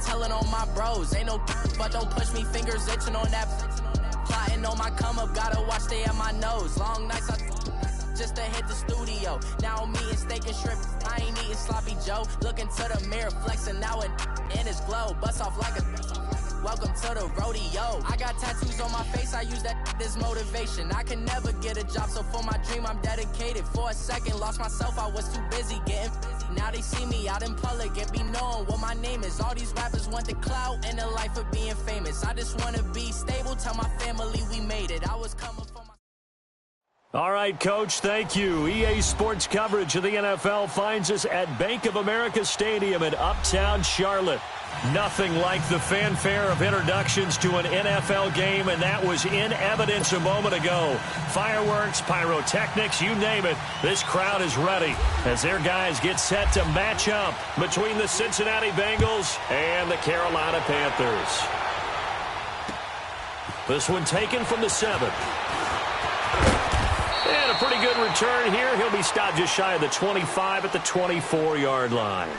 telling on my bros. Ain't no but don't push me, fingers itching on that. Plotting on my come up, gotta watch stay at my nose. Long nights just to hit the studio. Now I'm eating steak and shrimp. I ain't eating sloppy Joe. Looking to the mirror, flexing now and in his glow. Bust off like a welcome to the rodeo. I got tattoos on my face, I use that as motivation. I can never get a job, so for my dream I'm dedicated. For a second, lost myself, I was too busy getting busy. Now they see me out in public and be knowing what my name is. All these rappers want the clout and the life of being famous. I just want to be stable, tell my family we made it. I was coming for my... All right, Coach, thank you. EA Sports coverage of the NFL finds us at Bank of America Stadium in Uptown Charlotte. Nothing like the fanfare of introductions to an NFL game, and that was in evidence a moment ago. Fireworks, pyrotechnics, you name it. This crowd is ready as their guys get set to match up between the Cincinnati Bengals and the Carolina Panthers. This one taken from the 7th. And a pretty good return here. He'll be stopped just shy of the 25 at the 24-yard line.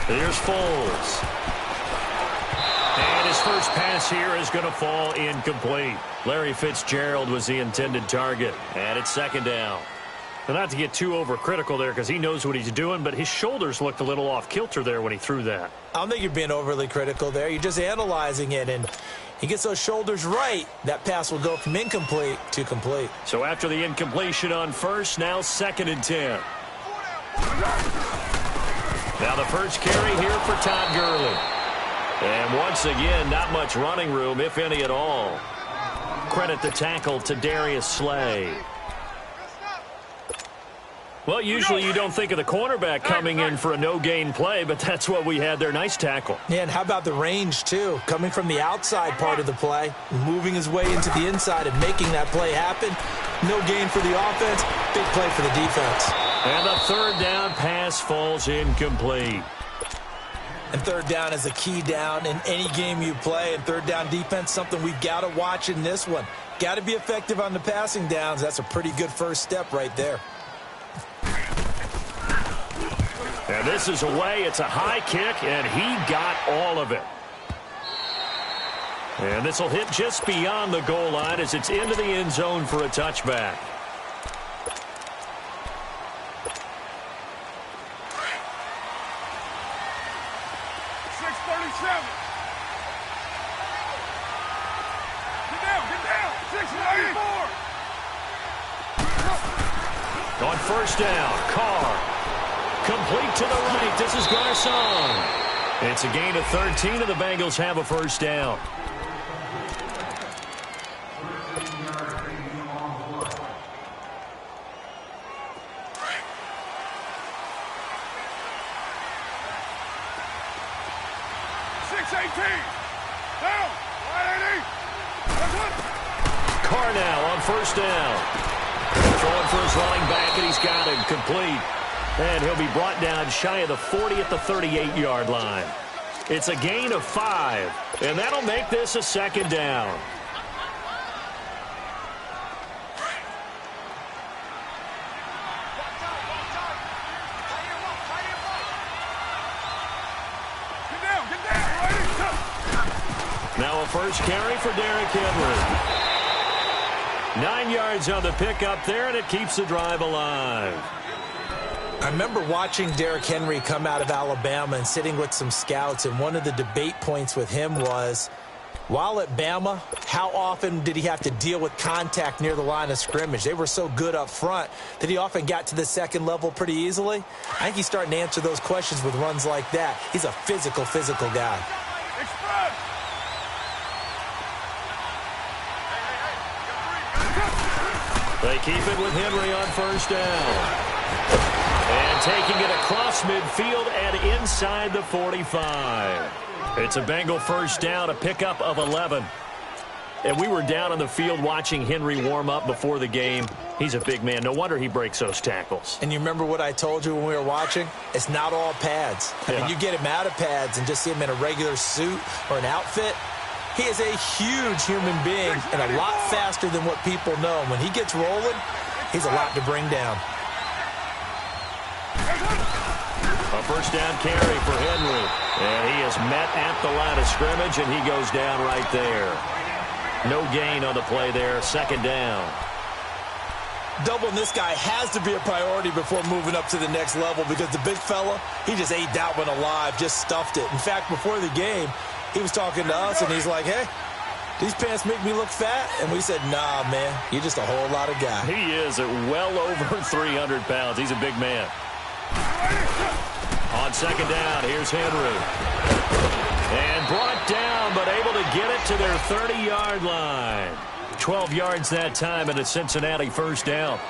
Here's Foles. And his first pass here is going to fall incomplete. Larry Fitzgerald was the intended target. And it's second down. Now, not to get too overcritical there because he knows what he's doing, but his shoulders looked a little off kilter there when he threw that. I don't think you're being overly critical there. You're just analyzing it, and he gets those shoulders right. That pass will go from incomplete to complete. So after the incompletion on first, now 2nd and 10. Now the first carry here for Todd Gurley. And once again, not much running room, if any at all. Credit the tackle to Darius Slay. Well, usually you don't think of the cornerback coming in for a no-gain play, but that's what we had there. Nice tackle. Yeah, and how about the range, too? Coming from the outside part of the play, moving his way into the inside and making that play happen. No gain for the offense, big play for the defense. And the third down pass falls incomplete. And third down is a key down in any game you play. And third down defense, something we've got to watch in this one. Got to be effective on the passing downs. That's a pretty good first step right there. And this is away. It's a high kick, and he got all of it. And this will hit just beyond the goal line as it's into the end zone for a touchback. On first down, Carr. Complete to the right. This is Garcon. It's a gain of 13, and the Bengals have a first down. Carr now on first down. Throwing for his running back, and he's got him complete. And he'll be brought down shy of the 40 at the 38-yard line. It's a gain of 5, and that'll make this a second down. Now a first carry for Derrick Henry. 9 yards on the pickup there, and it keeps the drive alive. I remember watching Derrick Henry come out of Alabama and sitting with some scouts, and one of the debate points with him was, while at Bama, how often did he have to deal with contact near the line of scrimmage? They were so good up front that he often got to the second level pretty easily. I think he's starting to answer those questions with runs like that. He's a physical guy. They keep it with Henry on first down. And taking it across midfield and inside the 45. It's a Bengal first down, a pickup of 11. And we were down on the field watching Henry warm up before the game. He's a big man. No wonder he breaks those tackles. And you remember what I told you when we were watching? It's not all pads. I mean, you get him out of pads and just see him in a regular suit or an outfit. He is a huge human being and a lot faster than what people know. When he gets rolling, he's a lot to bring down. A first down carry for Henry. And he is met at the line of scrimmage, and he goes down right there. No gain on the play there. Second down. Doubling this guy has to be a priority before moving up to the next level because the big fella, he just ate that one alive, just stuffed it. In fact, before the game, he was talking to us, and he's like, hey, these pants make me look fat? And we said, nah, man, you're just a whole lot of guy. He is at well over 300 pounds. He's a big man. On second down, here's Henry. And brought down, but able to get it to their 30-yard line. 12 yards that time, and a Cincinnati first down.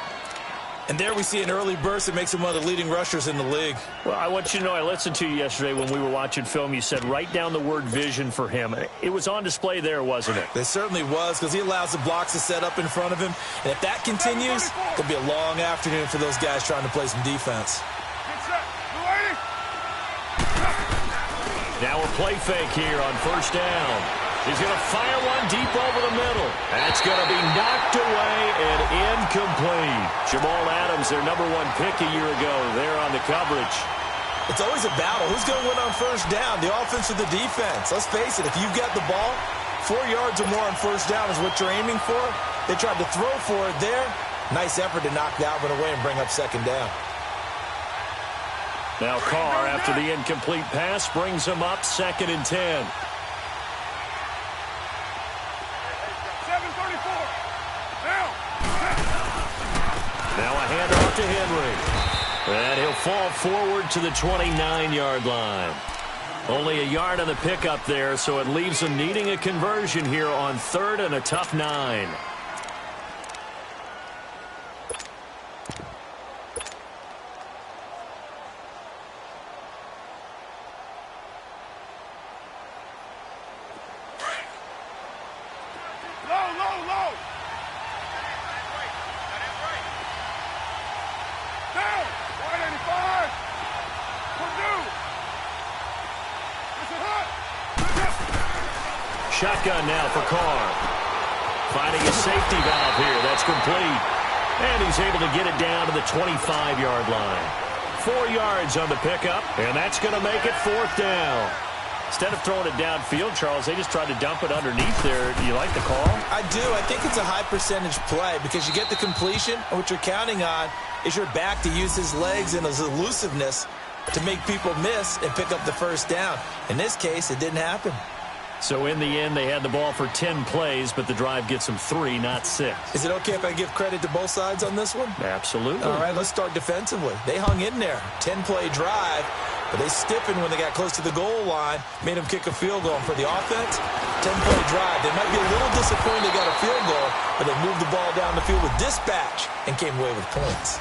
And there we see an early burst that makes him one of the leading rushers in the league. Well, I want you to know, I listened to you yesterday when we were watching film. You said write down the word vision for him. It was on display there, wasn't it? It certainly was, because he allows the blocks to set up in front of him. And if that continues, it'll be a long afternoon for those guys trying to play some defense. Now a play fake here on first down. He's going to fire one deep over the middle. That's going to be knocked away and incomplete. Jamal Adams, their #1 pick a year ago, there on the coverage. It's always a battle. Who's going to win on first down, the offense or the defense? Let's face it, if you've got the ball, 4 yards or more on first down is what you're aiming for. They tried to throw for it there. Nice effort to knock that one away and bring up second down. Now Carr, after the incomplete pass, brings him up 2nd and 10. Now a handoff to Henry. And he'll fall forward to the 29-yard line. Only a yard on the pickup there, so it leaves him needing a conversion here on 3rd and a tough 9. Shotgun now for Carr. Finding a safety valve here. That's complete. And he's able to get it down to the 25-yard line. 4 yards on the pickup, and that's going to make it 4th down. Instead of throwing it downfield, Charles, they just tried to dump it underneath there. Do you like the call? I do. I think it's a high-percentage play because you get the completion, and what you're counting on is your back to use his legs and his elusiveness to make people miss and pick up the first down. In this case, it didn't happen. So in the end, they had the ball for 10 plays, but the drive gets them 3, not 6. Is it okay if I give credit to both sides on this one? Absolutely. All right, let's start defensively. They hung in there. 10-play drive, but they stiffened when they got close to the goal line, made them kick a field goal. And for the offense, 10-play drive. They might be a little disappointed they got a field goal, but they moved the ball down the field with dispatch and came away with points.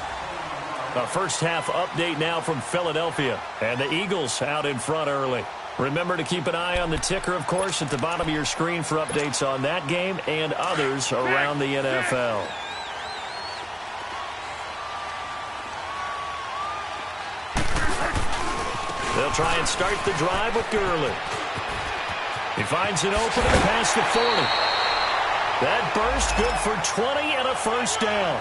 A first-half update now from Philadelphia, and the Eagles out in front early. Remember to keep an eye on the ticker, of course, at the bottom of your screen for updates on that game and others around the NFL. They'll try and start the drive with Gurley. He finds an opening past the 40. That burst good for 20 and a first down.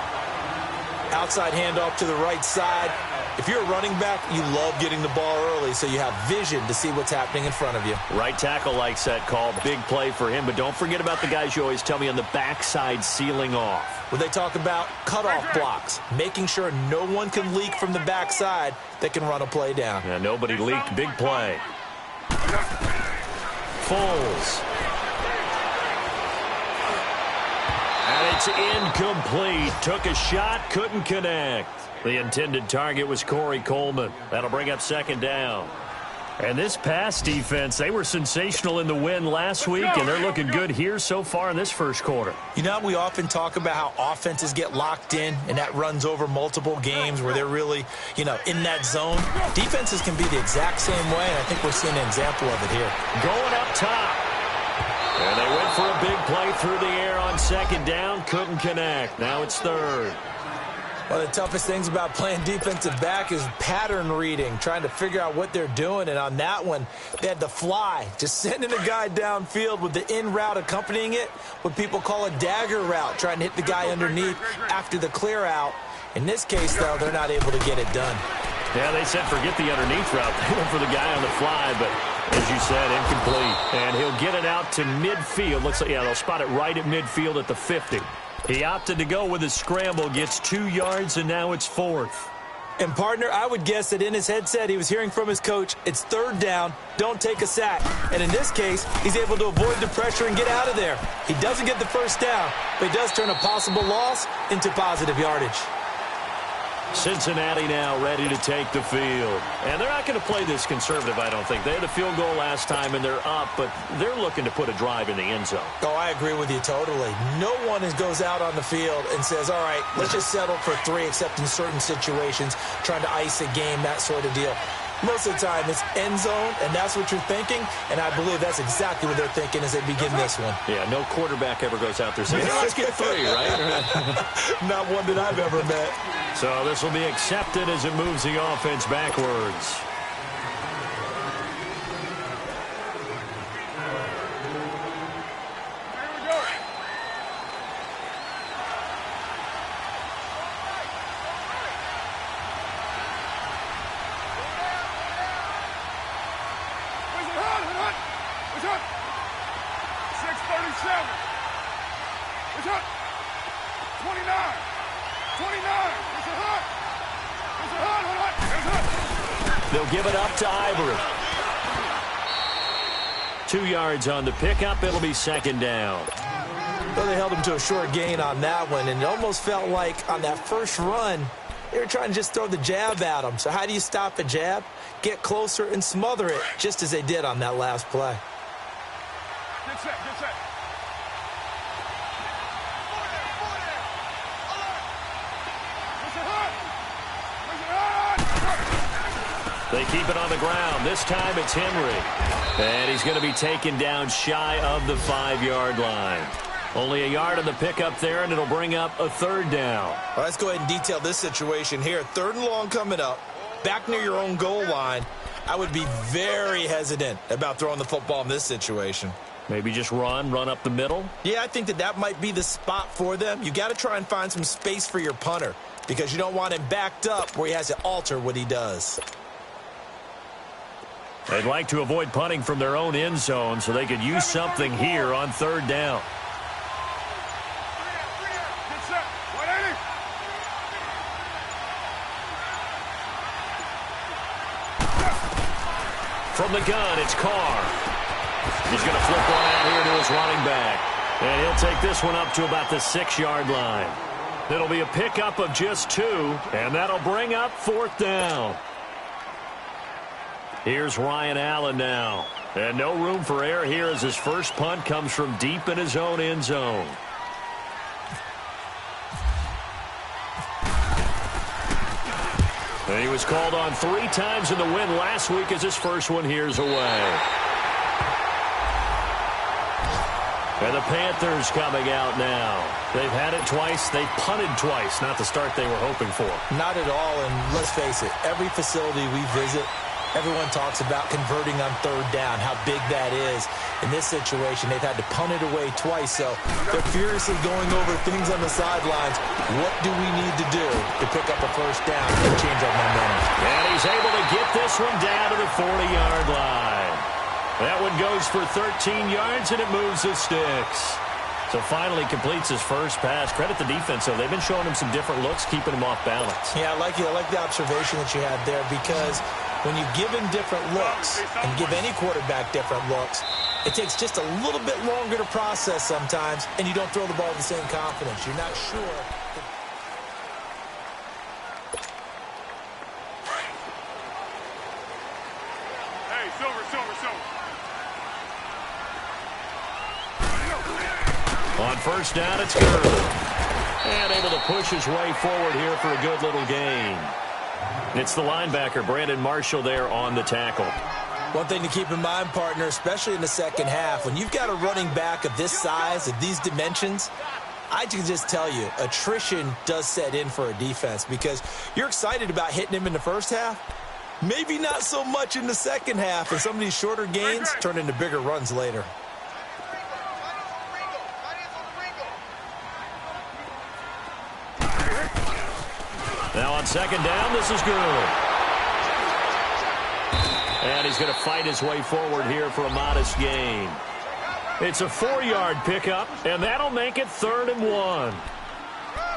Outside handoff to the right side. If you're a running back, you love getting the ball early so you have vision to see what's happening in front of you. Right tackle likes that call. Big play for him. But don't forget about the guys you always tell me on the backside sealing off. Well, they talk about cutoff blocks, making sure no one can leak from the backside that can run a play down. Yeah, nobody leaked. Big play. Foles. And it's incomplete. Took a shot, couldn't connect. The intended target was Corey Coleman. That'll bring up second down. And this pass defense, they were sensational in the win last week, and they're looking good here so far in this first quarter. You know, we often talk about how offenses get locked in, and that runs over multiple games where they're really, in that zone. Defenses can be the exact same way, and I think we're seeing an example of it here. Going up top. And they went for a big play through the air on second down. Couldn't connect. Now it's third. One of the toughest things about playing defensive back is pattern reading, trying to figure out what they're doing. And on that one, they had the fly, just sending a guy downfield with the in route accompanying it, what people call a dagger route, trying to hit the guy underneath after the clear out. In this case, though, they're not able to get it done. Yeah, they said forget the underneath route. They went for the guy on the fly, but as you said, incomplete. And he'll get it out to midfield. Looks like, yeah, they'll spot it right at midfield at the 50. He opted to go with his scramble, gets 2 yards, and now it's fourth. And, partner, I would guess that in his headset he was hearing from his coach, it's third down, don't take a sack. And in this case, he's able to avoid the pressure and get out of there. He doesn't get the first down, but he does turn a possible loss into positive yardage. Cincinnati now ready to take the field. And they're not going to play this conservative, I don't think. They had a field goal last time, and they're up, but they're looking to put a drive in the end zone. Oh, I agree with you totally. No one goes out on the field and says, all right, let's just settle for 3, except in certain situations, trying to ice a game, that sort of deal. Most of the time, it's end zone, and that's what you're thinking, and I believe that's exactly what they're thinking as they begin this one. Yeah, no quarterback ever goes out there saying, hey, let's get 3, right? Not one that I've ever met. So this will be accepted as it moves the offense backwards. They'll give it up to Ivory. 2 yards on the pickup. It'll be second down. Well, they held him to a short gain on that one, and it almost felt like on that first run, they were trying to just throw the jab at him. So how do you stop a jab? Get closer and smother it, just as they did on that last play. Get set, get set. They keep it on the ground. This time it's Henry. And he's going to be taken down shy of the 5-yard line. Only a yard on the pickup there, and it'll bring up a third down. Well, let's go ahead and detail this situation here. 3rd and long coming up. Back near your own goal line. I would be very hesitant about throwing the football in this situation. Maybe just run up the middle? Yeah, I think that might be the spot for them. You got to try and find some space for your punter because you don't want him backed up where he has to alter what he does. They'd like to avoid punting from their own end zone so they could use something here on 3rd down. From the gun, it's Carr. He's going to flip one out here to his running back. And he'll take this one up to about the 6-yard line. It'll be a pickup of just 2, and that'll bring up 4th down. Here's Ryan Allen now. And no room for error here as his first punt comes from deep in his own end zone. And he was called on 3 times in the win last week as his first one here's away. And the Panthers coming out now. They've had it twice. They've punted twice. Not the start they were hoping for. Not at all, and let's face it, every facility we visit, everyone talks about converting on 3rd down, how big that is. In this situation, they've had to punt it away twice, so they're furiously going over things on the sidelines. What do we need to do to pick up a first down and change our momentum? And he's able to get this one down to the 40-yard line. That one goes for 13 yards, and it moves the sticks. So finally completes his first pass. Credit the defense, though. They've been showing him some different looks, keeping him off balance. Yeah, I like the observation that you had there, because when you give him different looks and give any quarterback different looks, it takes just a little bit longer to process sometimes, and you don't throw the ball with the same confidence. You're not sure. Hey, Silver. On first down, it's Gurley. And able to push his way forward here for a good little gain. It's the linebacker, Brandon Marshall, there on the tackle. One thing to keep in mind, partner, especially in the second half, when you've got a running back of this size, of these dimensions, I can just tell you, attrition does set in for a defense because you're excited about hitting him in the first half. Maybe not so much in the second half, and some of these shorter gains turn into bigger runs later. Now on second down, this is Gurley. And he's going to fight his way forward here for a modest gain. It's a 4-yard pickup, and that'll make it 3rd and 1.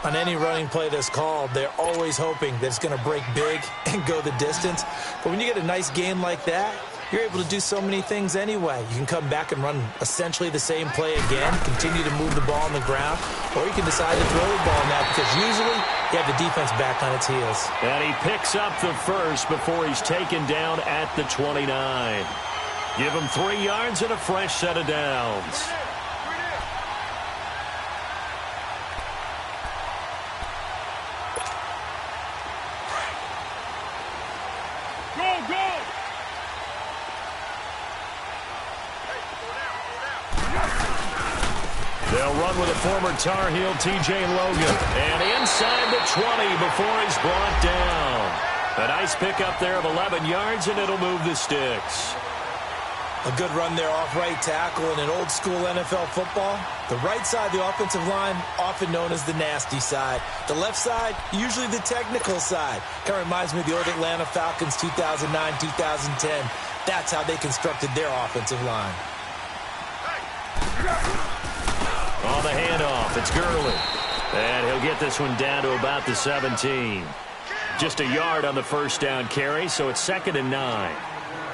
On any running play that's called, they're always hoping that it's going to break big and go the distance. But when you get a nice gain like that, you're able to do so many things anyway. You can come back and run essentially the same play again, continue to move the ball on the ground, or you can decide to throw the ball now because usually you have the defense back on its heels. And he picks up the first before he's taken down at the 29. Give him 3 yards and a fresh set of downs. They'll run with a former Tar Heel, T.J. Logan. And inside the 20 before he's brought down. A nice pickup there of 11 yards, and it'll move the sticks. A good run there off right tackle in an old-school NFL football. The right side of the offensive line, often known as the nasty side. The left side, usually the technical side. Kind of reminds me of the old Atlanta Falcons 2009-2010. That's how they constructed their offensive line. On the handoff, it's Gurley. And he'll get this one down to about the 17. Just a yard on the first down carry, so it's 2nd and 9.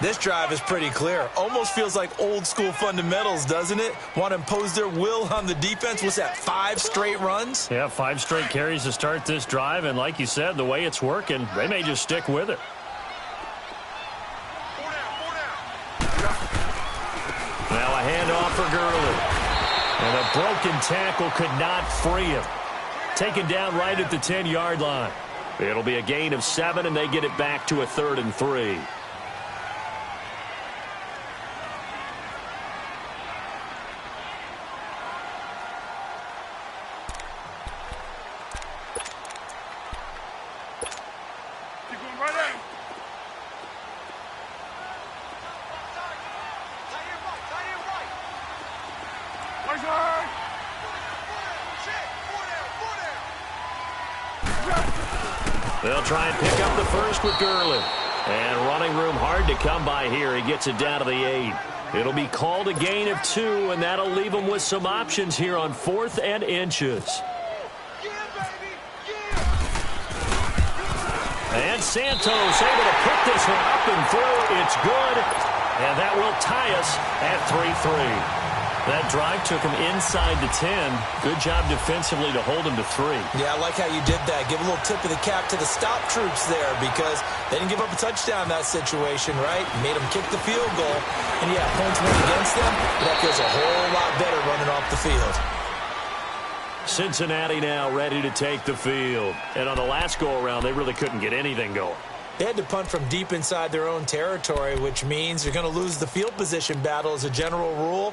This drive is pretty clear. Almost feels like old-school fundamentals, doesn't it? Want to impose their will on the defense. What's that, 5 straight runs? Yeah, 5 straight carries to start this drive, and like you said, the way it's working, they may just stick with it. Now a handoff for Gurley. And a broken tackle could not free him. Taken down right at the 10-yard line. It'll be a gain of 7, and they get it back to a 3rd and 3. They'll try and pick up the first with Gurley. And running room hard to come by here. He gets it down to the 8. It'll be called a gain of 2, and that'll leave him with some options here on 4th and inches. And Santos able to put this one up and through. It's good, and that will tie us at 3-3. That drive took him inside the 10. Good job defensively to hold him to 3. Yeah, I like how you did that. Give a little tip of the cap to the stop troops there because they didn't give up a touchdown in that situation, right? Made them kick the field goal. And, yeah, points went against them, but that feels a whole lot better running off the field. Cincinnati now ready to take the field. And on the last go-around, they really couldn't get anything going. They had to punt from deep inside their own territory, which means you're going to lose the field position battle as a general rule.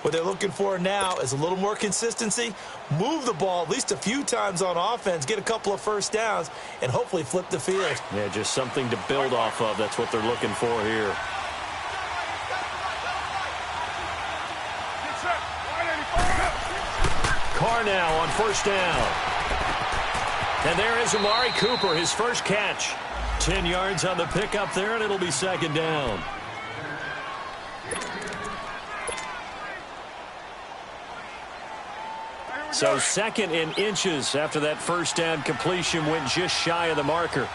What they're looking for now is a little more consistency, move the ball at least a few times on offense, get a couple of first downs, and hopefully flip the field. Yeah, just something to build off of. That's what they're looking for here. Carr now on first down. And there is Amari Cooper, his first catch. 10 yards on the pickup there, and it'll be 2nd down. So 2nd and inches after that first down completion went just shy of the marker.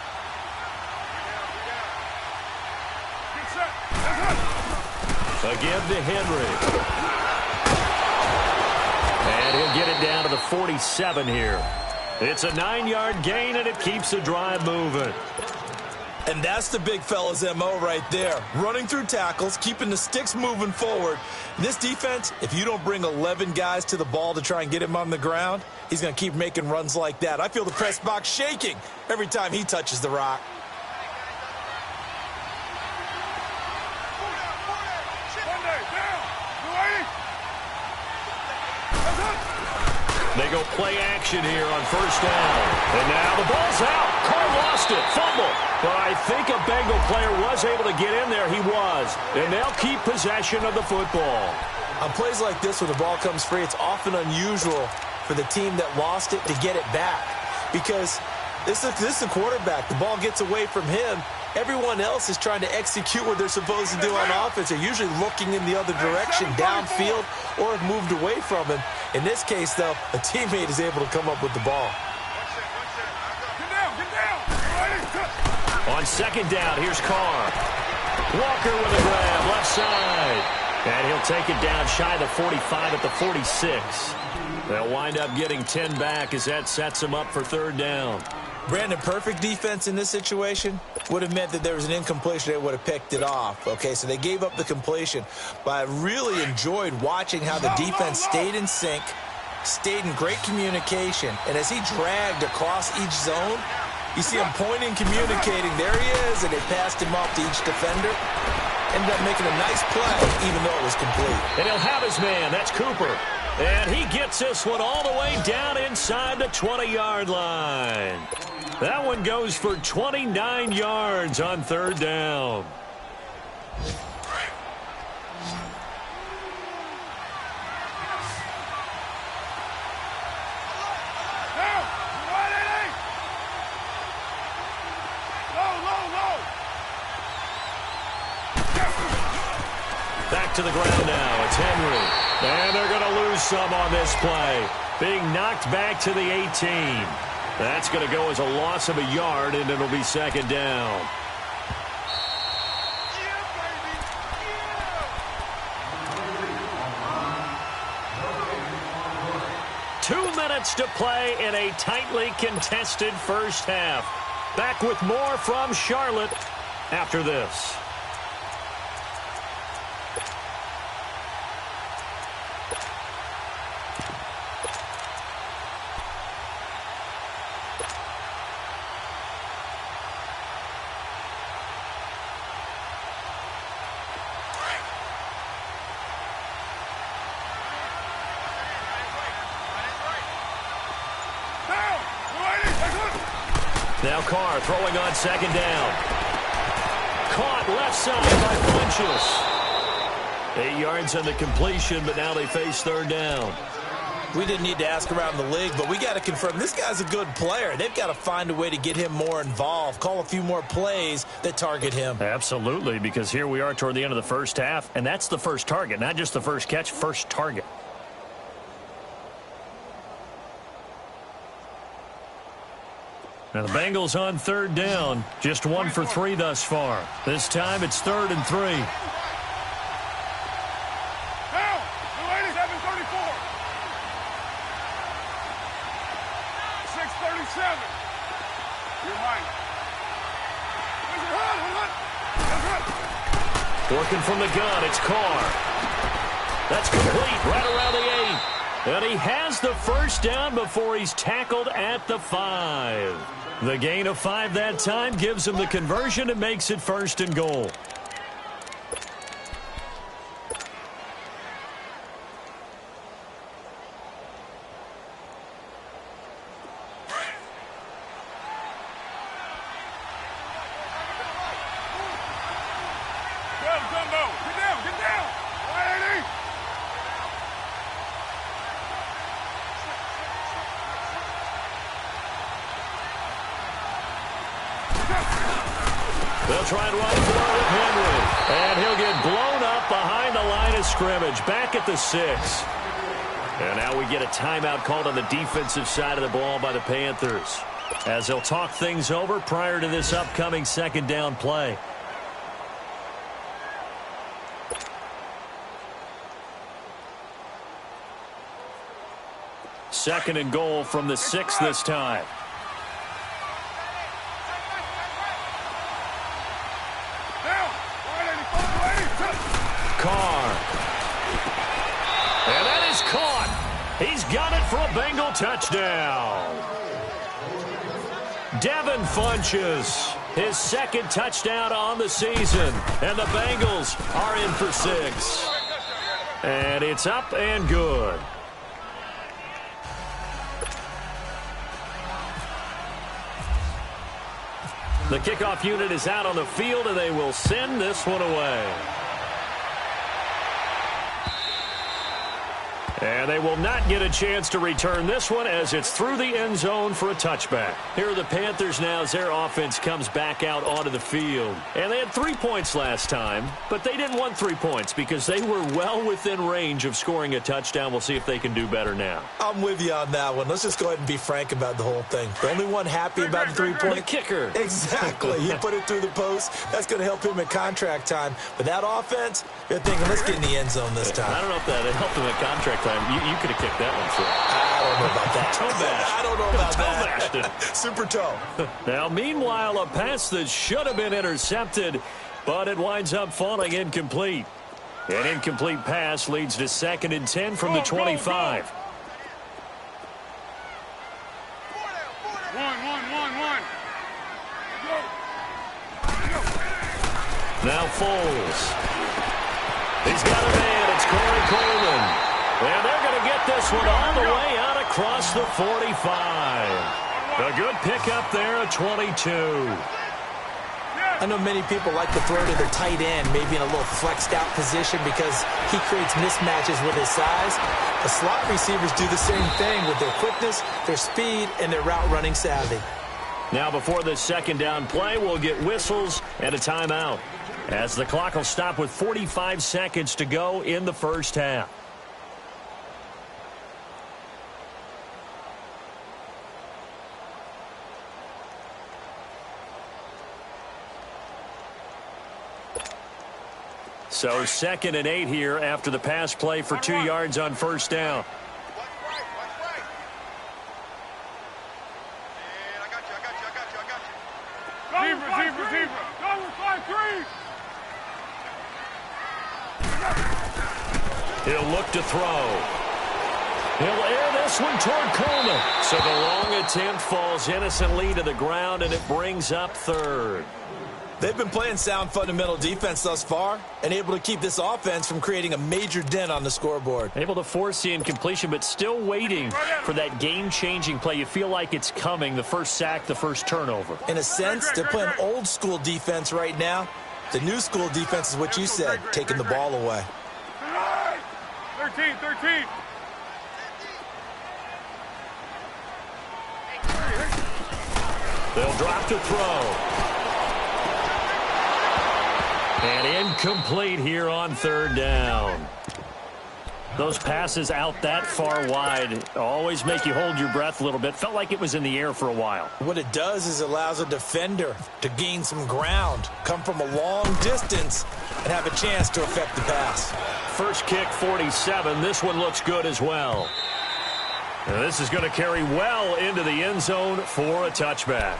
Again to Henry. And he'll get it down to the 47 here. It's a 9-yard gain, and it keeps the drive moving. And that's the big fella's M.O. right there. Running through tackles, keeping the sticks moving forward. This defense, if you don't bring 11 guys to the ball to try and get him on the ground, he's going to keep making runs like that. I feel the press box shaking every time he touches the rock. They go play action here on first down. And now the ball's out. Carr lost it. Fumble. But I think a Bengal player was able to get in there. He was. And they'll keep possession of the football. On plays like this where the ball comes free, it's often unusual for the team that lost it to get it back. Because this is a quarterback. The ball gets away from him. Everyone else is trying to execute what they're supposed to do on offense. They're usually looking in the other direction, downfield, or have moved away from him. In this case, though, a teammate is able to come up with the ball. On second down, here's Carr. Walker with a grab, left side. And he'll take it down shy of the 45 at the 46. They'll wind up getting 10 back as that sets them up for third down. Brandon, perfect defense in this situation would have meant that there was an incompletion. They would have picked it off. Okay, so they gave up the completion. But I really enjoyed watching how the defense stayed in sync, stayed in great communication. And as he dragged across each zone, you see him pointing, communicating. There he is, and they passed him off to each defender. Ended up making a nice play, even though it was complete. And he'll have his man. That's Cooper. And he gets this one all the way down inside the 20-yard line. That one goes for 29 yards on third down. Back to the ground now. It's Henry. And they're going to lose some on this play. Being knocked back to the 18. That's going to go as a loss of a yard, and it'll be second down. Two minutes to play in a tightly contested first half. Back with more from Charlotte after this. Now Carr throwing on second down. Caught left side by Funchess. 8 yards on the completion, but now they face third down. We didn't need to ask around the league, but we got to confirm this guy's a good player. They've got to find a way to get him more involved, call a few more plays that target him. Absolutely, because here we are toward the end of the first half, and that's the first target, not just the first catch, first target. Now the Bengals on third down, just 1 for 3 thus far. This time it's 3rd and 3. Down, 7:34. 6:37. You're mine. Working from the gun, it's Carr. That's complete right around the 8. And he has the first down before he's tackled at the 5. The gain of 5 that time gives him the conversion and makes it 1st and goal. Get down. 180. They'll try and run for it with Henry. And he'll get blown up behind the line of scrimmage. Back at the 6. And now we get a timeout called on the defensive side of the ball by the Panthers, as they'll talk things over prior to this upcoming second down play. Second and goal from the 6 this time. Carr. And that is caught. He's got it for a Bengal touchdown. Devin Funchess, his 2nd touchdown on the season. And the Bengals are in for 6. And it's up and good. The kickoff unit is out on the field, and they will send this one away. And they will not get a chance to return this one as it's through the end zone for a touchback. Here are the Panthers now as their offense comes back out onto the field. And they had 3 points last time, but they didn't want 3 points because they were well within range of scoring a touchdown. We'll see if they can do better now. I'm with you on that one. Let's just go ahead and be frank about the whole thing. The only one happy about the 3-point. The kicker. Exactly. He put it through the post. That's going to help him in contract time. But that offense, you're thinking, let's get in the end zone this time. I don't know if that helped him in contract time. You could have kicked that one through. I don't know about that. Toe bash. I don't know about toe that. Super toe. Now, meanwhile, a pass that should have been intercepted, but it winds up falling incomplete. An incomplete pass leads to 2nd and 10 from the 25. One. Now Foles. He's got a man. It's Corey Coleman. And they're going to get this one all the way out across the 45. A good pickup there at 22. I know many people like to throw to their tight end, maybe in a little flexed out position because he creates mismatches with his size. The slot receivers do the same thing with their quickness, their speed, and their route running savvy. Now before this second down play, we'll get whistles and a timeout, as the clock will stop with 45 seconds to go in the first half. So 2nd and 8 here after the pass play for 2 yards on first down. Receiver. Go with 5-3. He'll look to throw. He'll air this one toward Coleman. So the long attempt falls innocently to the ground, and it brings up 3rd. They've been playing sound fundamental defense thus far and able to keep this offense from creating a major dent on the scoreboard. Able to force the incompletion, but still waiting for that game-changing play. You feel like it's coming, the first sack, the first turnover. In a sense, they're playing old-school defense right now. The new school defense is what you said, taking the ball away. 13. They'll drop to throw. And incomplete here on 3rd down. Those passes out that far wide always make you hold your breath a little bit. Felt like it was in the air for a while. What it does is it allows a defender to gain some ground, come from a long distance, and have a chance to affect the pass. First kick, 47. This one looks good as well. And this is going to carry well into the end zone for a touchback.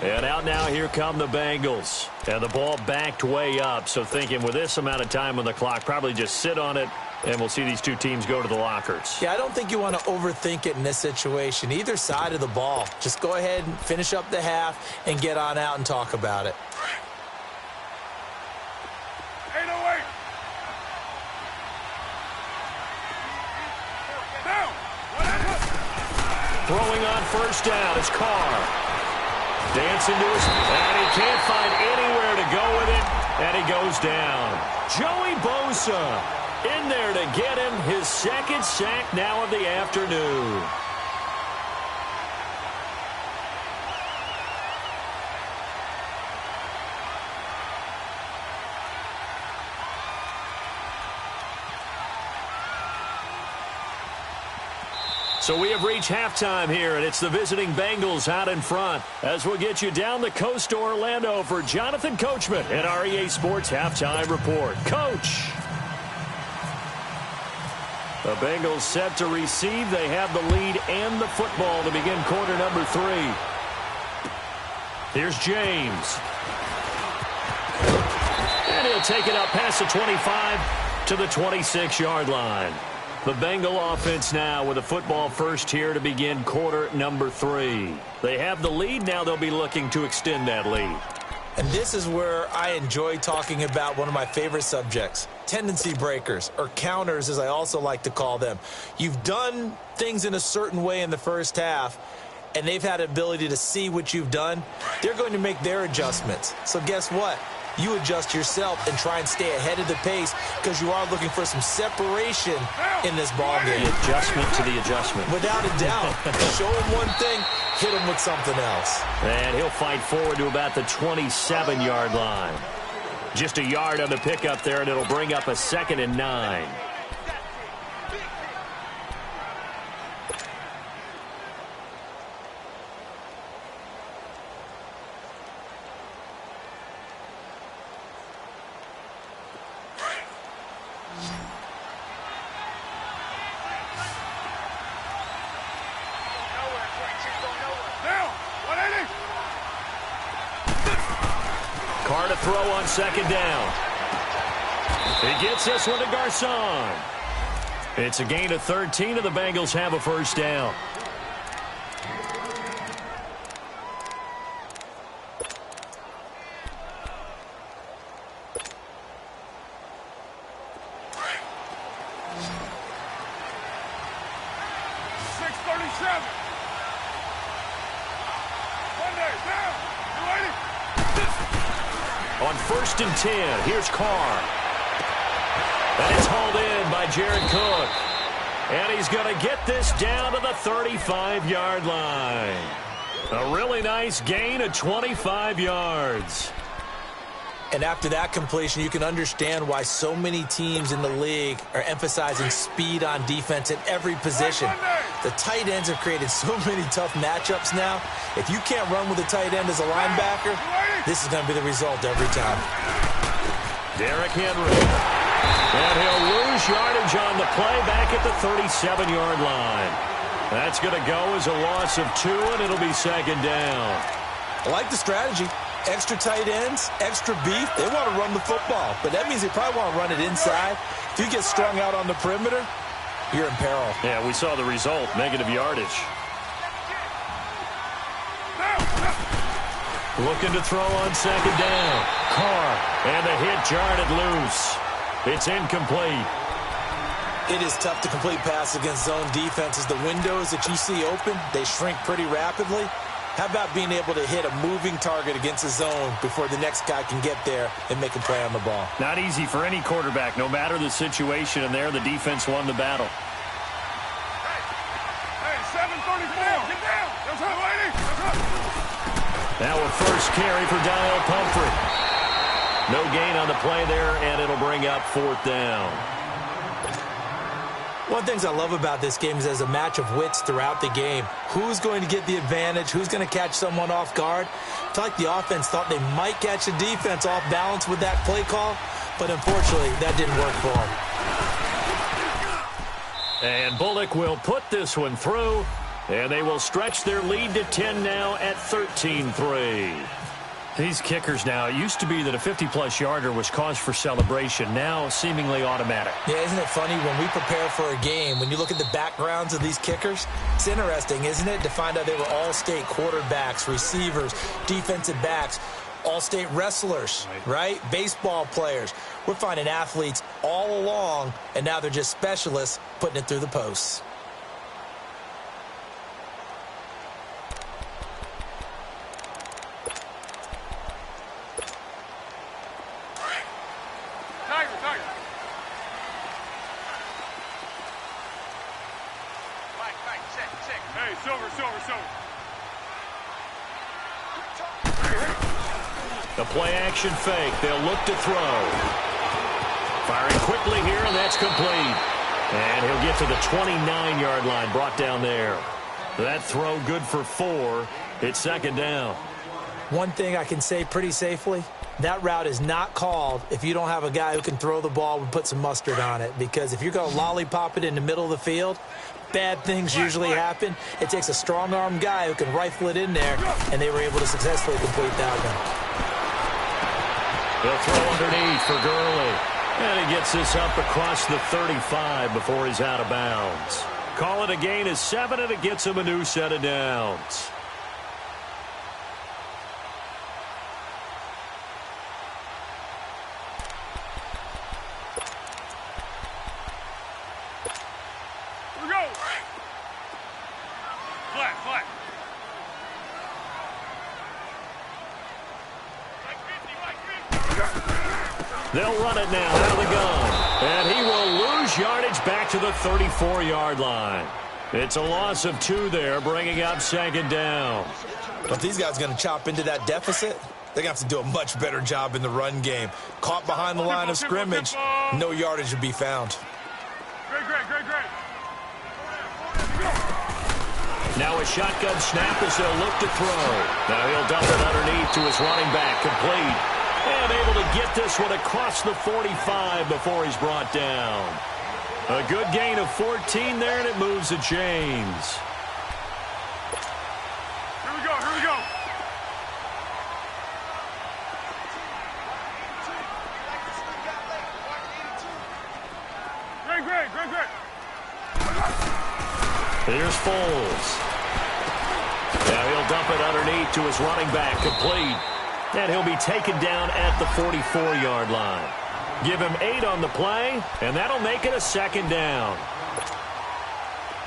And out now, here come the Bengals. And the ball backed way up. So thinking with this amount of time on the clock, probably just sit on it, and we'll see these two teams go to the lockers. Yeah, I don't think you want to overthink it in this situation. Either side of the ball. Just go ahead and finish up the half and get on out and talk about it. 808. Down. Throwing on first down is Carr. Dancing to his, and he can't find anywhere to go with it, and he goes down. Joey Bosa in there to get him his 2nd sack now of the afternoon. So we have reached halftime here, and it's the visiting Bengals out in front as we'll get you down the coast to Orlando for Jonathan Coachman at our EA Sports Halftime Report. Coach. The Bengals set to receive. They have the lead and the football to begin quarter number 3. Here's James. And he'll take it up past the 25 to the 26-yard line. The Bengal offense now with a football first here to begin quarter number 3. They have the lead. Now they'll be looking to extend that lead. And this is where I enjoy talking about one of my favorite subjects, tendency breakers, or counters as I also like to call them. You've done things in a certain way in the first half, and they've had the ability to see what you've done, they're going to make their adjustments. So guess what? You adjust yourself and try and stay ahead of the pace because you are looking for some separation in this ball game. The adjustment to the adjustment. Without a doubt. Show him one thing, hit him with something else. And he'll fight forward to about the 27-yard line. Just a yard on the pickup there, and it'll bring up a 2nd and 9. Carr to throw on 2nd down. He gets this one to Garcon. It's a gain of 13, and the Bengals have a 1st down. On 1st and 10, here's Carr. And it's hauled in by Jared Cook. And he's going to get this down to the 35-yard line. A really nice gain of 25 yards. And after that completion, you can understand why so many teams in the league are emphasizing speed on defense at every position. The tight ends have created so many tough matchups now. If you can't run with a tight end as a linebacker, this is going to be the result every time. Derrick Henry. And he'll lose yardage on the play back at the 37-yard line. That's going to go as a loss of 2, and it'll be 2nd down. I like the strategy. Extra tight ends, extra beef. They want to run the football, but that means they probably want to run it inside. If you get strung out on the perimeter, you're in peril. Yeah, we saw the result, negative yardage. Looking to throw on 2nd down. Carr, and the hit jarred it loose. It's incomplete. It is tough to complete pass against zone defenses. The windows that you see open, they shrink pretty rapidly. How about being able to hit a moving target against a zone before the next guy can get there and make a play on the ball? Not easy for any quarterback, no matter the situation, and there the defense won the battle. Hey, 734, get down. That's up, lady. That's up. Now a first carry for Daniel Pumphrey. No gain on the play there, and it'll bring up 4th down. One of the things I love about this game is there's a match of wits throughout the game. Who's going to get the advantage? Who's going to catch someone off guard? I feel like the offense thought they might catch the defense off balance with that play call, but unfortunately, that didn't work for them. And Bullock will put this one through, and they will stretch their lead to 10 now at 13-3. These kickers now, it used to be that a 50-plus yarder was cause for celebration, now seemingly automatic. Yeah, isn't it funny when we prepare for a game, when you look at the backgrounds of these kickers, it's interesting, isn't it, to find out they were all-state quarterbacks, receivers, defensive backs, all-state wrestlers, right? Baseball players. We're finding athletes all along, and now they're just specialists putting it through the posts. The play-action fake. They'll look to throw. Firing quickly here, and that's complete. And he'll get to the 29-yard line, brought down there. That throw good for 4. It's 2nd down. One thing I can say pretty safely, that route is not called if you don't have a guy who can throw the ball and put some mustard on it. Because if you're going to lollipop it in the middle of the field, bad things usually happen. It takes a strong-arm guy who can rifle it in there, and they were able to successfully complete that one. He'll throw underneath for Gurley. And he gets this up across the 35 before he's out of bounds. Call it a gain of 7, and it gets him a new set of downs. Here we go. Flat. They'll run it now out of the gun. And he will lose yardage back to the 34-yard line. It's a loss of 2 there, bringing up second down. But these guys are going to chop into that deficit. They're going to have to do a much better job in the run game. Caught behind the line of scrimmage, no yardage to be found. Great. Now a shotgun snap as they'll look to throw. Now he'll dump it underneath to his running back, complete. And able to get this one across the 45 before he's brought down. A good gain of 14 there, and it moves the chains. Here we go. Great. Here's Foles. Now he'll dump it underneath to his running back, complete. And he'll be taken down at the 44-yard line. Give him 8 on the play, and that'll make it a second down.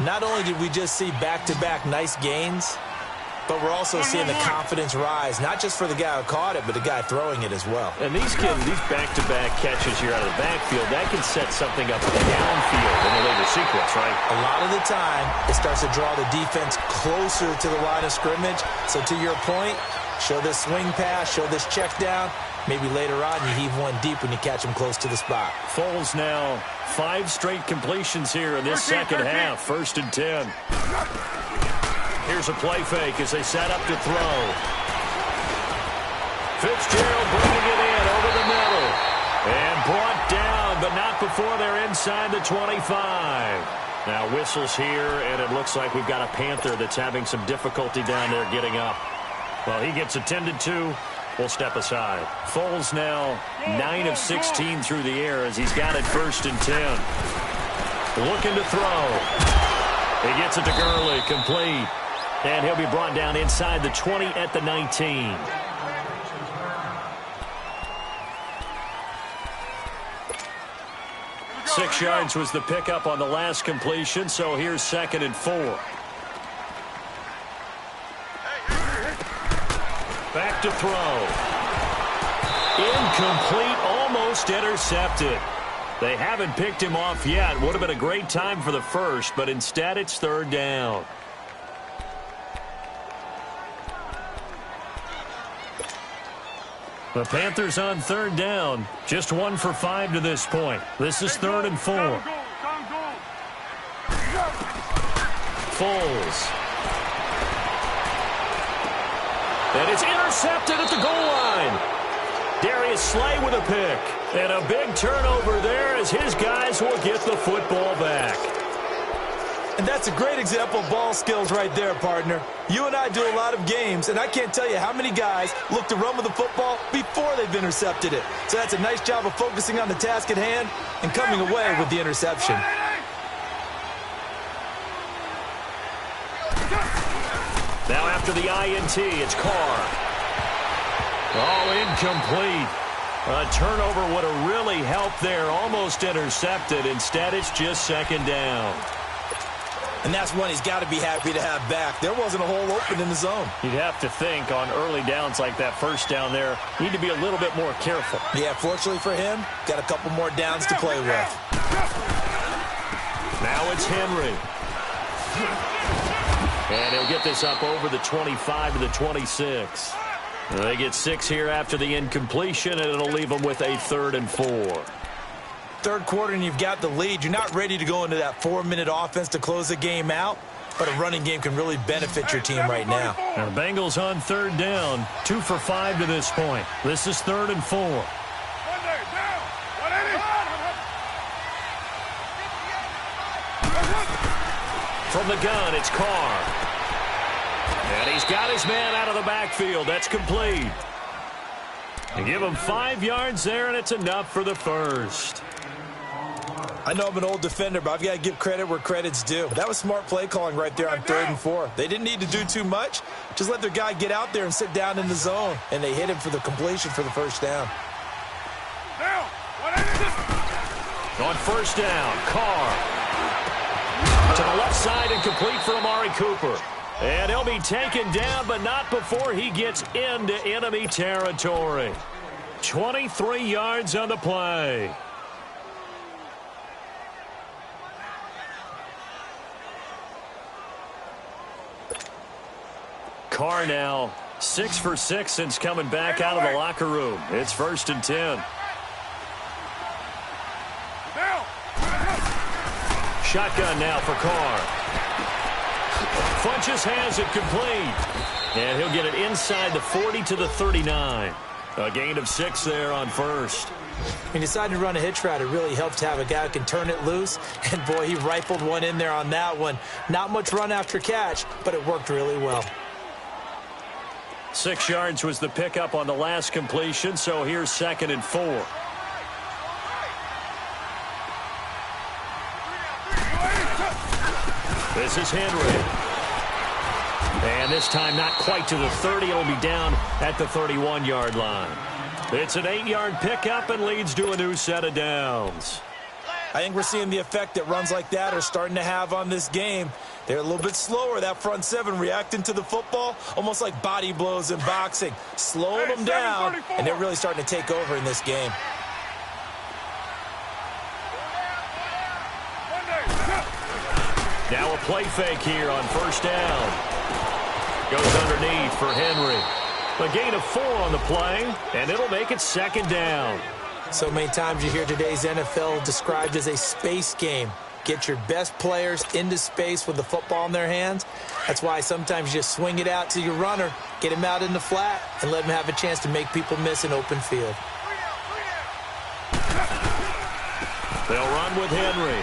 Not only did we just see back-to-back nice gains, but we're also seeing the confidence rise, not just for the guy who caught it, but the guy throwing it as well. And these back-to-back catches here out of the backfield, that can set something up downfield in the later sequence, right? A lot of the time, it starts to draw the defense closer to the line of scrimmage. So to your point, show this swing pass, show this check down. Maybe later on you heave one deep when you catch him close to the spot. Foles now 5 straight completions here in this second half. 1st and 10. Here's a play fake as they set up to throw. Fitzgerald bringing it in over the middle. And brought down, but not before they're inside the 25. Now whistles here, and it looks like we've got a Panther that's having some difficulty down there getting up. Well, he gets attended to. We'll step aside. Foles now 9 of 16 through the air as he's got it 1st and 10. Looking to throw. He gets it to Gurley, complete. And he'll be brought down inside the 20 at the 19. Six yards was the pickup on the last completion, so here's 2nd and 4. Back to throw. Incomplete, almost intercepted. They haven't picked him off yet. Would have been a great time for the first, but instead it's 3rd down. The Panthers on 3rd down. Just 1 for 5 to this point. This is 3rd and 4. Foles. And it's intercepted at the goal line. Darius Slay with a pick. And a big turnover there as his guys will get the football back. And that's a great example of ball skills right there, partner. You and I do a lot of games, and I can't tell you how many guys look to run with the football before they've intercepted it. So that's a nice job of focusing on the task at hand and coming away with the interception. Now after the INT, it's Carr. Oh, incomplete. A turnover would have really helped there. Almost intercepted. Instead, it's just 2nd down. And that's one he's got to be happy to have back. There wasn't a hole open in the zone. You'd have to think on early downs like that 1st down there, need to be a little bit more careful. Yeah, fortunately for him, got a couple more downs to play with. Now it's Henry. And he'll get this up over the 25 to the 26. They get 6 here after the incompletion, and it'll leave them with a 3rd and 4. 3rd quarter and you've got the lead. You're not ready to go into that 4-minute offense to close the game out, but a running game can really benefit your team right now. Now the Bengals on 3rd down, 2 for 5 to this point. This is 3rd and 4. From the gun, it's Carr. And he's got his man out of the backfield. That's complete. And give him 5 yards there, and it's enough for the first. I know I'm an old defender, but I've got to give credit where credit's due. That was smart play calling right there on 3rd and 4. They didn't need to do too much. Just let their guy get out there and sit down in the zone. And they hit him for the completion for the 1st down. On 1st down, Carr. To the left side and complete for Amari Cooper. And he'll be taken down, but not before he gets into enemy territory. 23 yards on the play. Carr now 6 for 6 since coming back out of the locker room. It's 1st and 10. Shotgun now for Carr. Funches has it complete. And he'll get it inside the 40 to the 39. A gain of 6 there on 1st. He decided to run a hitch route. It really helped to have a guy who can turn it loose. And, boy, he rifled one in there on that one. Not much run after catch, but it worked really well. 6 yards was the pickup on the last completion, so here's 2nd and 4. This is Henry. And this time not quite to the 30. It'll be down at the 31-yard line. It's an 8-yard pickup and leads to a new set of downs. I think we're seeing the effect that runs like that are starting to have on this game. They're a little bit slower, that front seven, reacting to the football, almost like body blows in boxing, slowing them down, and they're really starting to take over in this game. Now a play fake here on 1st down. Goes underneath for Henry. A gain of 4 on the play, and it'll make it 2nd down. So many times you hear today's NFL described as a space game. Get your best players into space with the football in their hands. That's why sometimes you just swing it out to your runner, get him out in the flat, and let him have a chance to make people miss an open field. They'll run with Henry.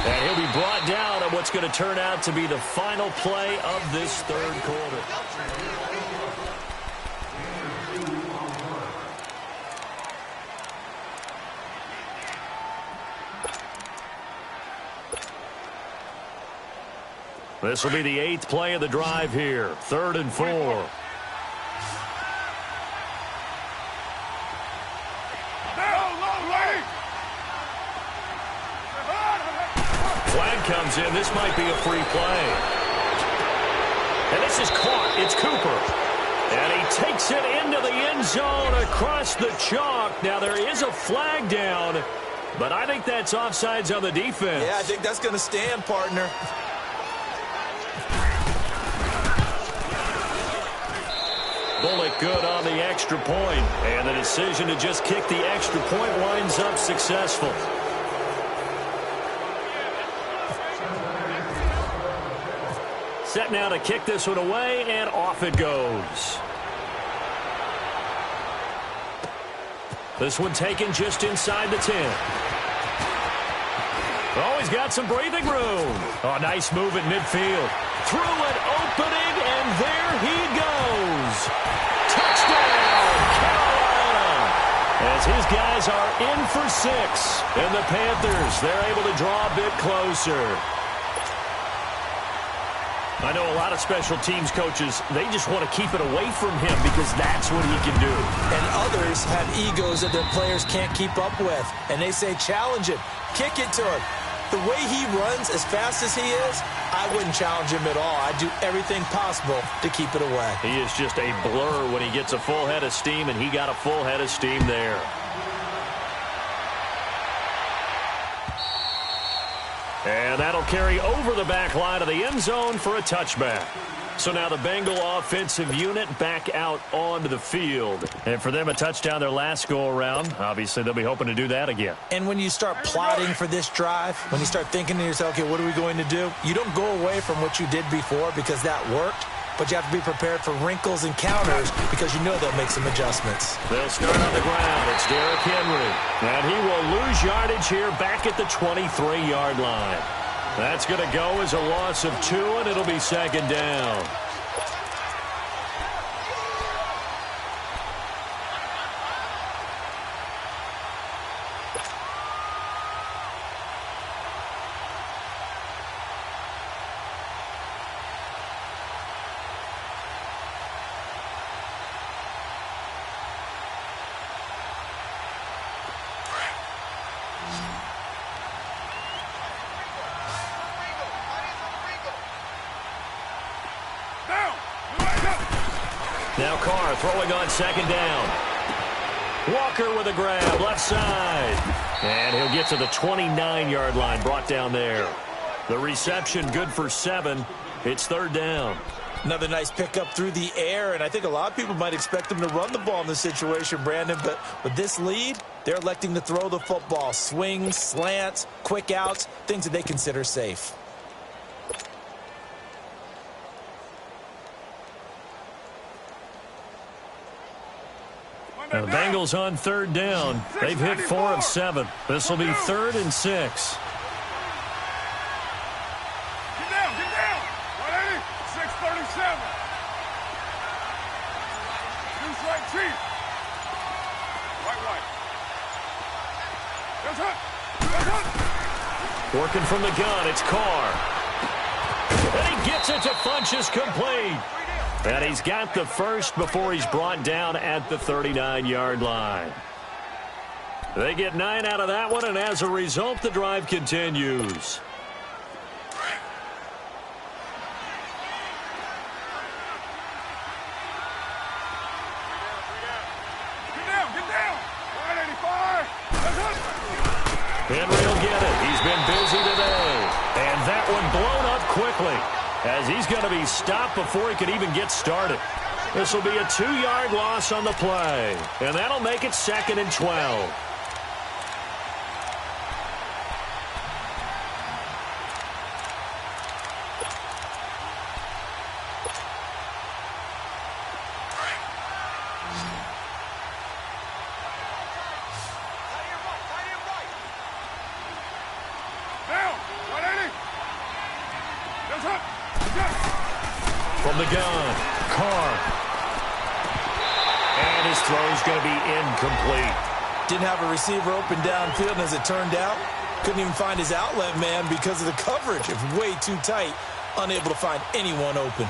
And he'll be brought down on what's going to turn out to be the final play of this 3rd quarter. This will be the 8th play of the drive here. 3rd and 4. Flag comes in. This might be a free play. And this is caught. It's Cooper. And he takes it into the end zone across the chalk. Now there is a flag down, but I think that's offsides on the defense. Yeah, I think that's going to stand, partner. Bullock good on the extra point. And the decision to just kick the extra point winds up successful. Set now to kick this one away, and off it goes. This one taken just inside the 10. Oh, he's got some breathing room. Oh, nice move at midfield. Through an opening, and there he goes. Touchdown, Carolina. As his guys are in for 6. And the Panthers, they're able to draw a bit closer. I know a lot of special teams coaches, they just want to keep it away from him because that's what he can do. And others have egos that their players can't keep up with. And they say, challenge him, kick it to him. The way he runs as fast as he is, I wouldn't challenge him at all. I'd do everything possible to keep it away. He is just a blur when he gets a full head of steam, and he got a full head of steam there. And that'll carry over the back line of the end zone for a touchback. So now the Bengal offensive unit back out onto the field. And for them, a touchdown their last go-around. Obviously, they'll be hoping to do that again. And when you start plotting for this drive, when you start thinking to yourself, okay, what are we going to do? You don't go away from what you did before because that worked. But you have to be prepared for wrinkles and counters because you know they'll make some adjustments. They'll start on the ground. It's Derrick Henry. And he will lose yardage here back at the 23-yard line. That's going to go as a loss of 2, and it'll be 2nd down. Down. Now Carr throwing on 2nd down. Walker with a grab, left side. And he'll get to the 29-yard line, brought down there. The reception good for 7. It's 3rd down. Another nice pickup through the air, and I think a lot of people might expect them to run the ball in this situation, Brandon, but with this lead, they're electing to throw the football. Swings, slants, quick outs, things that they consider safe. The Bengals on 3rd down. They've hit 4 of 7. This will be 3rd and 6. Get down, get down. 180, 637. Deuce right, chief. White. That's it. Working from the gun, it's Carr. And he gets it to Funchess, complete. And he's got the first before he's brought down at the 39-yard line. They get 9 out of that one, and as a result, the drive continues. Get down. 185. That's it. Henry will get it. He's been busy today. And that one blown up quickly, as he's going to be stopped before he could even get started. This will be a 2-yard loss on the play, and that'll make it 2nd and 12. From the gun, Carr. And his throw's going to be incomplete. Didn't have a receiver open downfield, and as it turned out, couldn't even find his outlet man because of the coverage. It was way too tight, unable to find anyone open.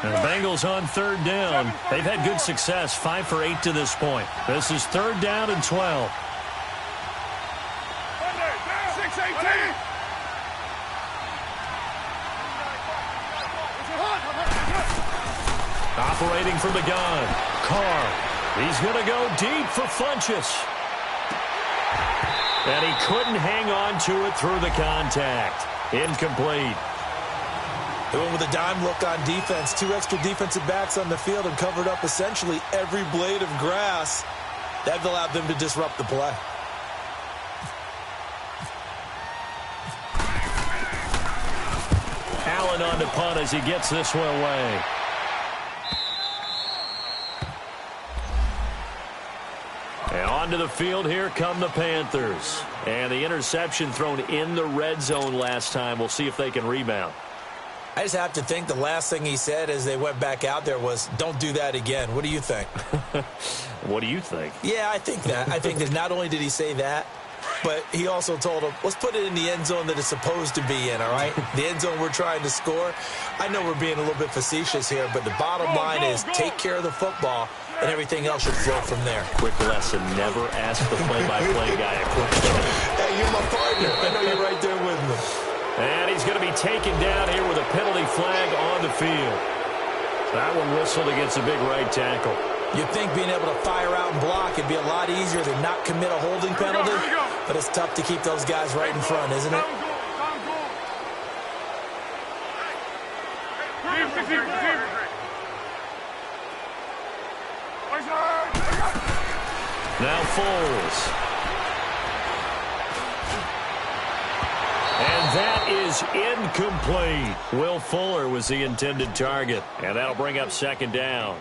And the Bengals on 3rd down. They've had good success, 5 for 8 to this point. This is 3rd down and 12. Operating from the gun, Carr. He's going to go deep for Funchess. And he couldn't hang on to it through the contact. Incomplete. They went with a dime look on defense. 2 extra defensive backs on the field and covered up essentially every blade of grass. That allowed them to disrupt the play. Allen on to punt as he gets this one away. And onto the field, here come the Panthers. And the interception thrown in the red zone last time. We'll see if they can rebound. I just have to think the last thing he said as they went back out there was, don't do that again. What do you think? What do you think? Yeah, I think that. I think that not only did he say that, but he also told him, let's put it in the end zone that it's supposed to be in, all right? The end zone we're trying to score. I know we're being a little bit facetious here, but the bottom line is take care of the football, and everything else should flow from there. Quick lesson, never ask the play-by-play guy a question. Hey, you're my partner. I know you're right there with me. And he's going to be taken down here with a penalty flag on the field. That one whistled against a big right tackle. You'd think being able to fire out and block would be a lot easier than not commit a holding penalty, but it's tough to keep those guys right in front, isn't it? Now Foles. And that is incomplete. Will Fuller was the intended target, and that'll bring up 2nd down.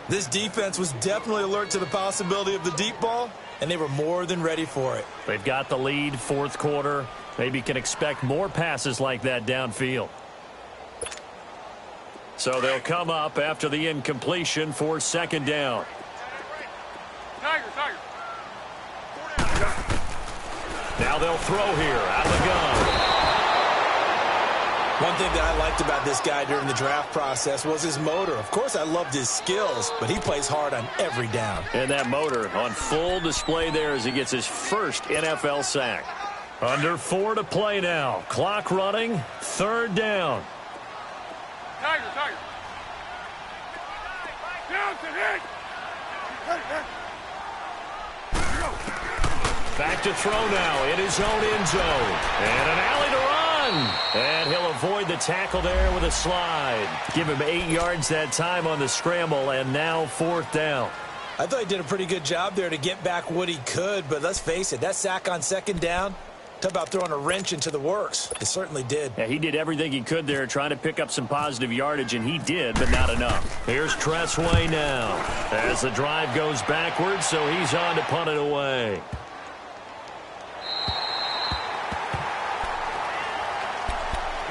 This defense was definitely alert to the possibility of the deep ball, and they were more than ready for it. They've got the lead, 4th quarter. Maybe can expect more passes like that downfield. So they'll come up after the incompletion for 2nd down. Now they'll throw here out of the gun. One thing that I liked about this guy during the draft process was his motor. Of course, I loved his skills, but he plays hard on every down. And that motor on full display there as he gets his first NFL sack. Under 4 to play now. Clock running, 3rd down. Tiger. Down to hit. Back to throw now in his own end zone. And an alley to run. And he'll avoid the tackle there with a slide. Give him 8 yards that time on the scramble, and now 4th down. I thought he did a pretty good job there to get back what he could, but let's face it, that sack on 2nd down, talk about throwing a wrench into the works. It certainly did. Yeah, he did everything he could there trying to pick up some positive yardage, and he did, but not enough. Here's Tressway now as the drive goes backwards, so he's on to punt it away.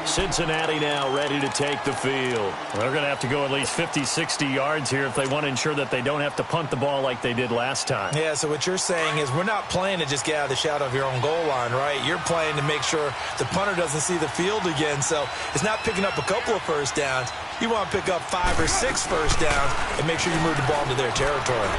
Cincinnati now ready to take the field. They're going to have to go at least 50, 60 yards here if they want to ensure that they don't have to punt the ball like they did last time. Yeah, so what you're saying is we're not playing to just get out of the shadow of your own goal line, right? You're playing to make sure the punter doesn't see the field again. So it's not picking up a couple of first downs. You want to pick up 5 or 6 first downs and make sure you move the ball into their territory.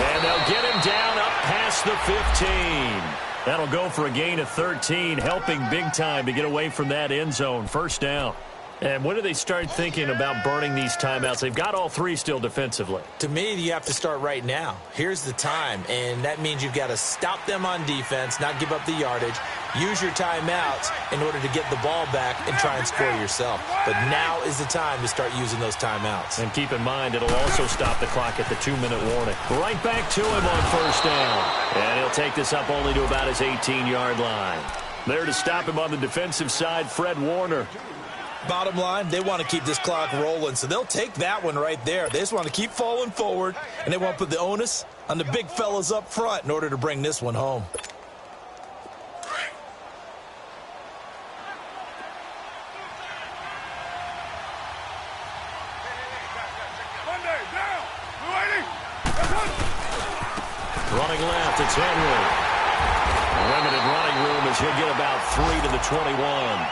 And they'll get him down up past the 15. That'll go for a gain of 13, helping big time to get away from that end zone. 1st down. And when do they start thinking about burning these timeouts? They've got all 3 still defensively. To me, you have to start right now. Here's the time, and that means you've got to stop them on defense, not give up the yardage, use your timeouts in order to get the ball back and try and score yourself. But now is the time to start using those timeouts. And keep in mind, it'll also stop the clock at the 2-minute warning. Right back to him on 1st down. And he'll take this up only to about his 18-yard line. There to stop him on the defensive side, Fred Warner. Bottom line, they want to keep this clock rolling, so they'll take that one right there. They just want to keep falling forward, and they want to put the onus on the big fellas up front in order to bring this one home. Running left, it's Henry. Limited running room as he'll get about 3 to the 21.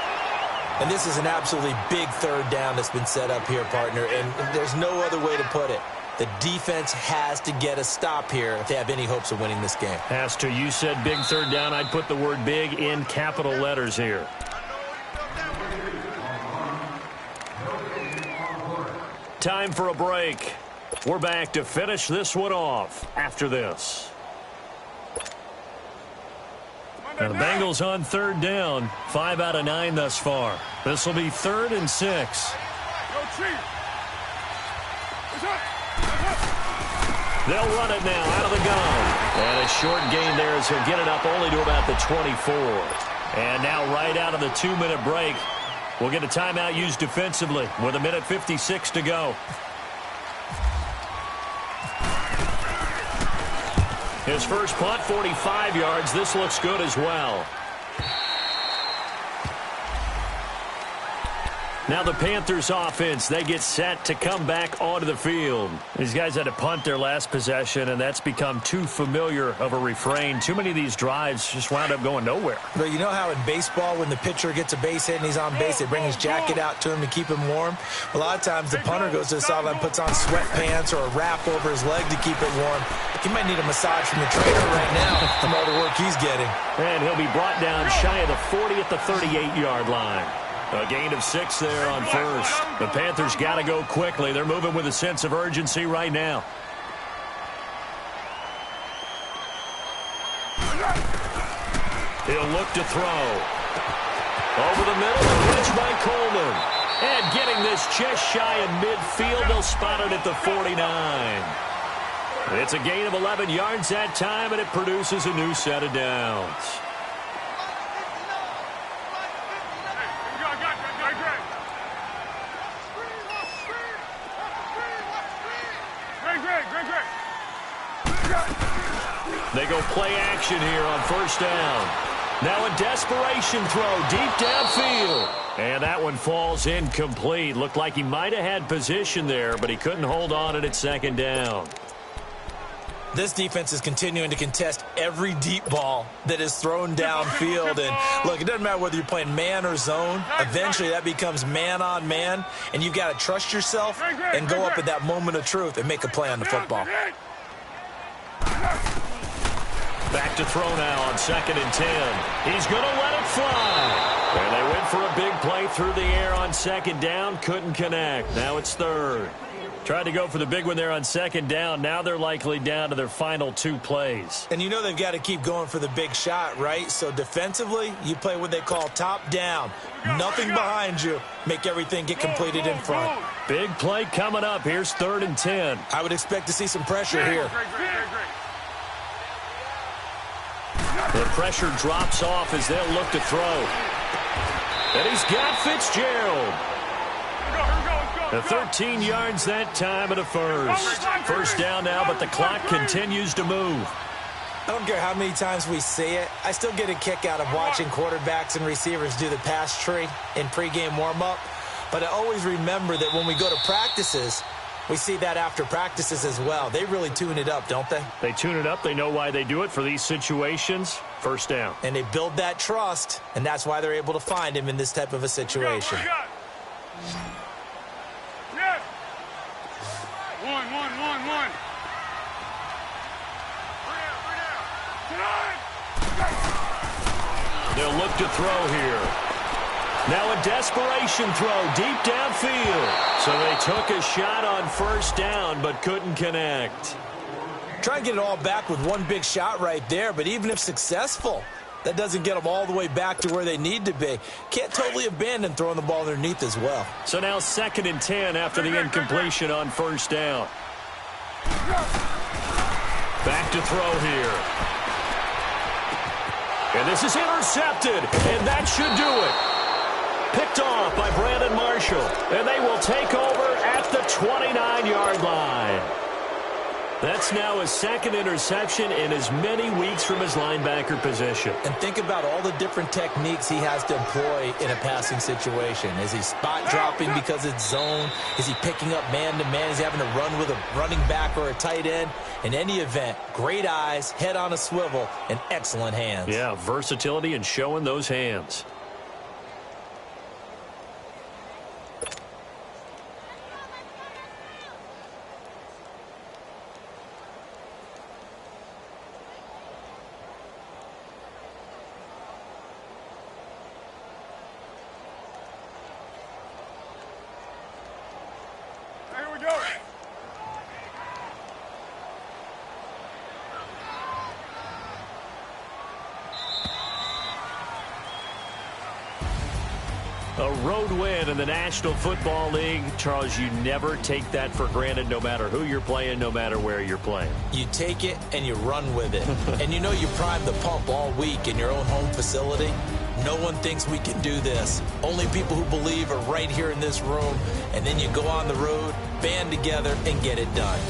And this is an absolutely big 3rd down that's been set up here, partner, and there's no other way to put it. The defense has to get a stop here if they have any hopes of winning this game. Has to. You said big 3rd down. I'd put the word big in capital letters here. Time for a break. We're back to finish this one off after this. Now the Bengals on 3rd down. 5 out of 9 thus far. This will be 3rd and 6. They'll run it now out of the gun. And a short gain there as he'll get it up only to about the 24. And now right out of the 2-minute break, we'll get a timeout used defensively with 1:56 to go. His first punt, 45 yards. This looks good as well. Now the Panthers offense, they get set to come back onto the field. These guys had to punt their last possession, and that's become too familiar of a refrain. Too many of these drives just wound up going nowhere. But you know how in baseball, when the pitcher gets a base hit and he's on base, they bring his jacket out to him to keep him warm? A lot of times the punter goes to the sideline, puts on sweatpants or a wrap over his leg to keep it warm. He might need a massage from the trainer right now from all the work he's getting. And he'll be brought down shy of the 40 at the 38-yard line. A gain of 6 there on 1st. The Panthers got to go quickly. They're moving with a sense of urgency right now. He'll look to throw. Over the middle, a catch by Coleman. And getting this just shy of midfield, they'll spot it at the 49. It's a gain of 11 yards that time, and it produces a new set of downs. They go play action here on 1st down. Now a desperation throw deep downfield. And that one falls incomplete. Looked like he might have had position there, but he couldn't hold on it at 2nd down. This defense is continuing to contest every deep ball that is thrown downfield. And look, it doesn't matter whether you're playing man or zone. Eventually that becomes man on man, and you've got to trust yourself and go up at that moment of truth and make a play on the football. Back to throw now on 2nd and 10. He's going to let it fly. And they went for a big play through the air on 2nd down. Couldn't connect. Now it's 3rd. Tried to go for the big one there on 2nd down. Now they're likely down to their final 2 plays. And you know they've got to keep going for the big shot, right? So defensively, you play what they call top down. Nothing behind you. Make everything get completed in front. Big play coming up. Here's 3rd and 10. I would expect to see some pressure here. The pressure drops off as they'll look to throw. And he's got Fitzgerald. The 13 yards that time and a first. First down now, but the clock continues to move. I don't care how many times we see it. I still get a kick out of watching quarterbacks and receivers do the pass tree in pregame warm-up. But I always remember that when we go to practices, we see that after practices as well. They really tune it up, don't they? They tune it up. They know why they do it for these situations. First down. And they build that trust, and that's why they're able to find him in this type of a situation. Yes. 1. They'll look to throw here. Now a desperation throw deep downfield. So they took a shot on first down but couldn't connect. Try and get it all back with one big shot right there, but even if successful, that doesn't get them all the way back to where they need to be. Can't totally abandon throwing the ball underneath as well. So now 2nd and 10 after the incompletion on first down. Back to throw here. And this is intercepted, and that should do it. Picked off by Brandon Marshall, and they will take over at the 29-yard line. That's now his 2nd interception in as many weeks from his linebacker position. And think about all the different techniques he has to employ in a passing situation. Is he spot dropping because it's zone? Is he picking up man-to-man? Is he having to run with a running back or a tight end? In any event, great eyes, head on a swivel, and excellent hands. Yeah, versatility and showing those hands. A road win in the National Football League. Charles, you never take that for granted no matter who you're playing, no matter where you're playing. You take it and you run with it. And you know you prime the pump all week in your own home facility. No one thinks we can do this. Only people who believe are right here in this room. And then you go on the road, band together, and get it done.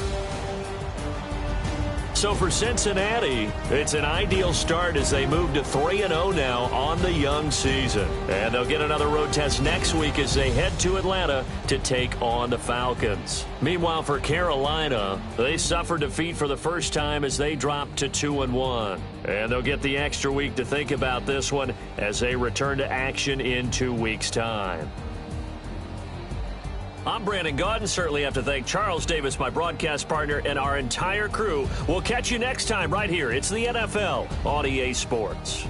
So for Cincinnati, it's an ideal start as they move to 3-0 now on the young season. And they'll get another road test next week as they head to Atlanta to take on the Falcons. Meanwhile, for Carolina, they suffered defeat for the first time as they dropped to 2-1. And they'll get the extra week to think about this one as they return to action in 2 weeks' time. I'm Brandon Gaudin. Certainly have to thank Charles Davis, my broadcast partner, and our entire crew. We'll catch you next time right here. It's the NFL on EA Sports.